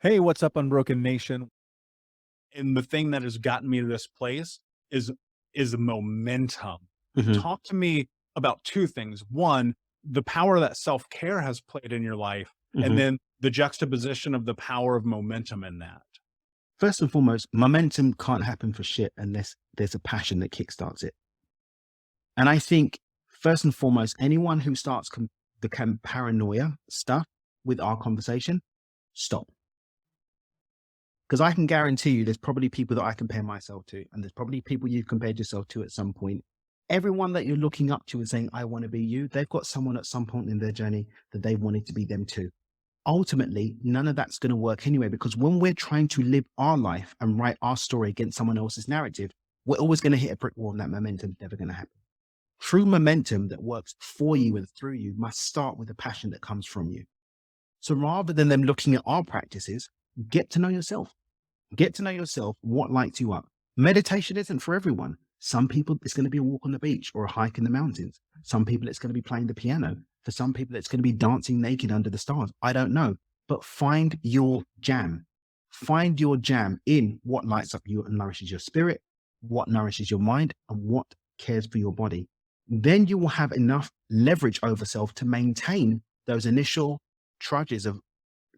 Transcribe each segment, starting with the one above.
Hey, what's up, Unbroken Nation? And the thing that has gotten me to this place is momentum. Mhm, Talk to me about two things. One, the power that self-care has played in your life, and mhm. then the juxtaposition of the power of momentum in that. First and foremost, momentum can't happen for shit unless there's a passion that kickstarts it. And I think first and foremost, anyone who starts the paranoia stuff with our conversation, stop. Because I can guarantee you there's probably people that I compare myself to, and there's probably people you've compared yourself to at some point. Everyone that you're looking up to and saying, I want to be you, they've got someone at some point in their journey that they wanted to be them too. Ultimately, none of that's going to work anyway, because when we're trying to live our life and write our story against someone else's narrative, we're always going to hit a brick wall and that momentum's never going to happen. True momentum that works for you and through you must start with the passion that comes from you. So rather than them looking at our practices, get to know yourself. Get to know yourself, what lights you up. Meditation isn't for everyone. Some people, it's going to be a walk on the beach or a hike in the mountains. Some people, it's going to be playing the piano. For some people, it's going to be dancing naked under the stars. I don't know. But find your jam. Find your jam in what lights up you and nourishes your spirit, what nourishes your mind, and what cares for your body. Then you will have enough leverage over self to maintain those initial trudges of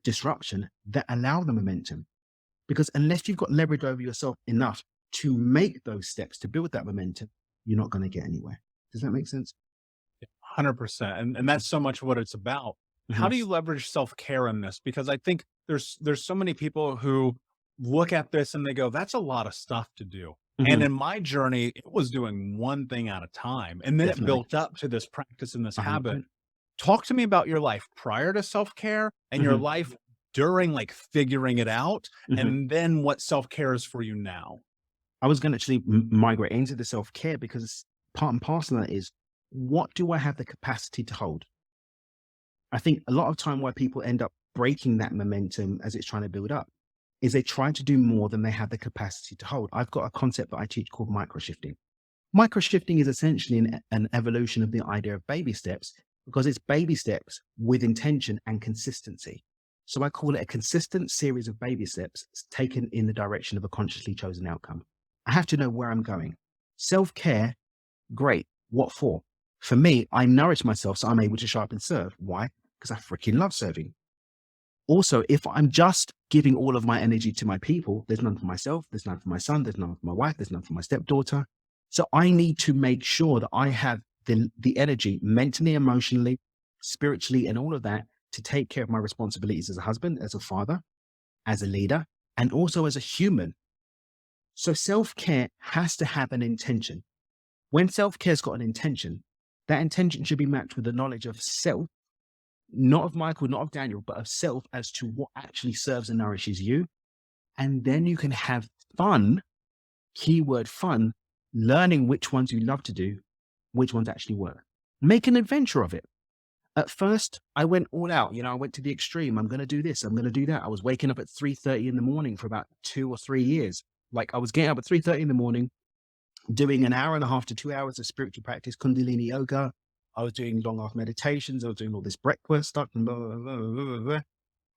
disruption that allow the momentum. Because unless you've got leverage over yourself enough to make those steps to build that momentum, you're not going to get anywhere. Does that make sense? 100%. And that's so much what it's about. How Mhm, do you leverage self-care in this? Because I think there's so many people who look at this and they go, that's a lot of stuff to do. And mhm, in my journey, it was doing one thing at a time. And then it definitely. built up to this practice and this habit. 100%. Talk to me about your life prior to self-care and your Mhm, life during like figuring it out, mhm. and then what self-care is for you now. I was going to actually migrate into the self care because part and parcel of that is what do I have the capacity to hold? I think a lot of time why people end up breaking that momentum as it's trying to build up is they try to do more than they have the capacity to hold. I've got a concept that I teach called microshifting. Microshifting is essentially an evolution of the idea of baby steps because it's baby steps with intention and consistency. So I call it a consistent series of baby steps taken in the direction of a consciously chosen outcome. I have to know where I'm going. Self care, great. What for? For me, I nourish myself so I'm able to show up and serve. Why? Because I freaking love serving. Also, if I'm just giving all of my energy to my people, there's none for myself, there's none for my son, there's none for my wife, there's none for my stepdaughter. So I need to make sure that I have the energy mentally, emotionally, spiritually, and all of that to take care of my responsibilities as a husband, as a father, as a leader, and also as a human. So self care has to have an intention. When self care's got an intention, that intention should be matched with the knowledge of self, not of Michael, not of Daniel, but of self as to what actually serves and nourishes you. And then you can have fun, keyword fun, learning which ones you love to do, which ones actually work. Make an adventure of it. At first, I went all out. I went to the extreme. I'm going to do this. I'm going to do that. I was waking up at 3:30 in the morning for about 2 or 3 years. Like I was getting up at 3:30 in the morning, doing an hour and a half to 2 hours of spiritual practice, Kundalini yoga. I was doing long off meditations. I was doing all this breakfast stuff and blah, blah, blah, blah, blah, blah.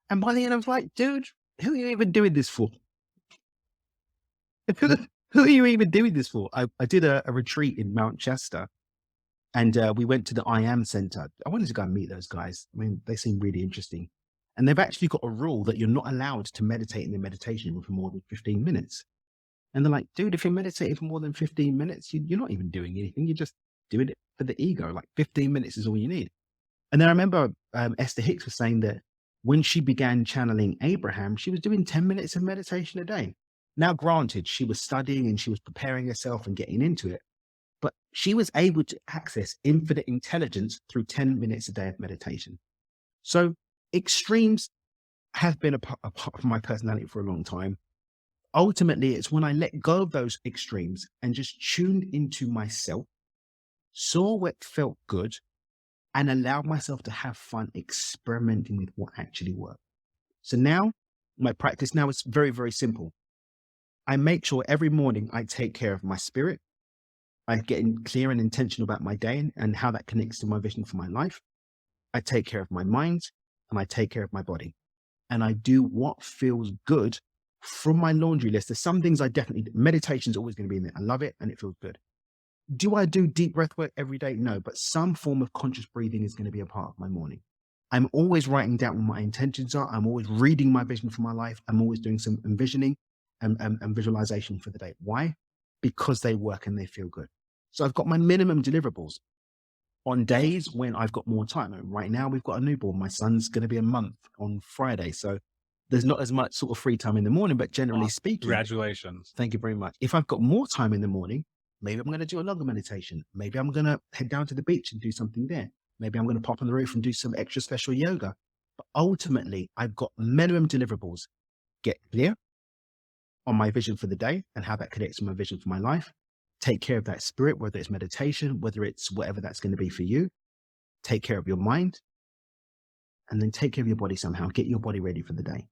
And by the end, I was like, dude, who are you even doing this for? Who, who are you even doing this for? I did a retreat in Mount Chester and we went to the I Am Center. I wanted to go and meet those guys. I mean, they seem really interesting. And they've actually got a rule that you're not allowed to meditate in the meditation room for more than 15 minutes. And they're like, dude, if you're meditating for more than 15 minutes, you're not even doing anything. You're just doing it for the ego. Like 15 minutes is all you need. And then I remember Esther Hicks was saying that when she began channeling Abraham, she was doing 10 minutes of meditation a day. Now, granted, she was studying and she was preparing herself and getting into it, but she was able to access infinite intelligence through 10 minutes a day of meditation. So extremes have been a part of my personality for a long time. Ultimately, it's when I let go of those extremes and just tuned into myself, saw what felt good, and allowed myself to have fun experimenting with what actually worked. So now, my practice now is very, very simple. I make sure every morning I take care of my spirit. I get clear and intentional about my day and how that connects to my vision for my life. I take care of my mind and I take care of my body. and I do what feels good from my laundry list. There's some things I definitely do. Meditation's always going to be in there. I love it and it feels good. Do I do deep breath work every day? No, but some form of conscious breathing is going to be a part of my morning. I'm always writing down what my intentions are. I'm always reading my vision for my life. I'm always doing some envisioning and visualization for the day. Why? Because they work and they feel good. So I've got my minimum deliverables on days when I've got more time. And right now we've got a newborn. My son's going to be a month on Friday. So there's not as much sort of free time in the morning, but generally speaking, Congratulations. thank you very much. If I've got more time in the morning, maybe I'm going to do a longer meditation. Maybe I'm going to head down to the beach and do something there. Maybe I'm going to pop on the roof and do some extra special yoga. But ultimately, I've got minimum deliverables. Get clear on my vision for the day and how that connects to my vision for my life. Take care of that spirit, whether it's meditation, whether it's whatever that's going to be for you. Take care of your mind, and then take care of your body somehow. Get your body ready for the day.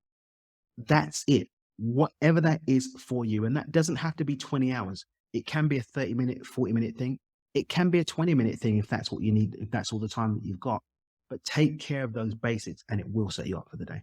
That's it. Whatever that is for you. And that doesn't have to be 20 hours. It can be a 30-minute, 40-minute thing. It can be a 20-minute thing if that's what you need, if that's all the time that you've got. But take care of those basics and it will set you up for the day.